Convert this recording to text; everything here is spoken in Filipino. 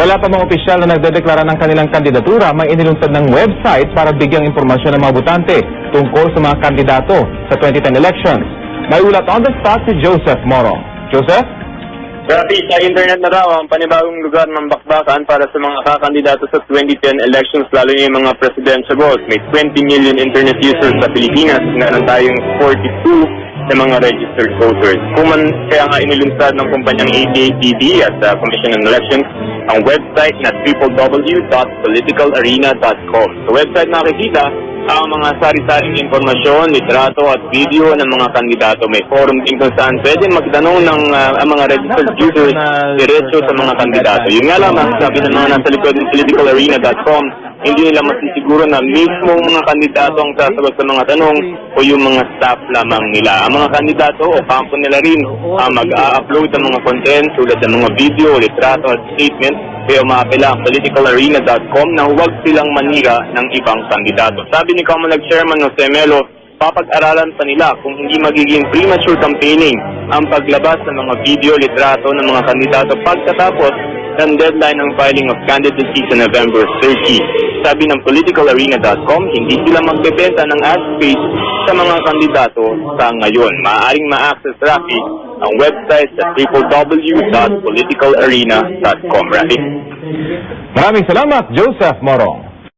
Wala pa mga opisyal na nagdedeklara ng kanilang kandidatura, may inilunsad ng website para bigyang impormasyon ng mga botante tungkol sa mga kandidato sa 2010 elections. May ulat on the spot si Joseph Morong. Joseph? Grabe, sa internet na raw ang panibagong lugar ng bakbakan para sa mga kakandidato sa 2010 elections, lalo na yung mga presidential votes. May 20 million internet users sa Pilipinas, meron tayong 42 na mga registered voters. Kaya nga inilunsad ng kumpanyang ABS-CBN at Commission on Elections ang website na www.politicalarena.com. Sa website nakikita ang mga sari-saring informasyon, litrato at video ng mga kandidato. May forum din kung saan pwede magtanong ng ang mga registered users diretso sa mga kandidato. Yung nga lamang, sabi ng mga nasa likod ng politicalarena.com, hindi nila masisiguro na mismo mga kandidato ang sasagot sa mga tanong o yung mga staff lamang nila. Ang mga kandidato o kampo nila rin mag-a-upload ng mga content tulad ng mga video, litrato at statement. Kaya umaapela ang politicalarena.com na huwag silang manira ng ibang kandidato. Sabi ni Comelec Chairman Jose Melo, papag-aralan pa nila kung hindi magiging premature campaigning ang paglabas ng mga video, litrato ng mga kandidato pagkatapos ng deadline ng filing of candidacy sa November 30. Sabi ng politicalarena.com, hindi sila magbebenta ng ad space sa mga kandidato sa ngayon. Maaaring ma-access, Rafi, ang website sa www.politicalarena.com. Rafi? Maraming salamat, Joseph Morong.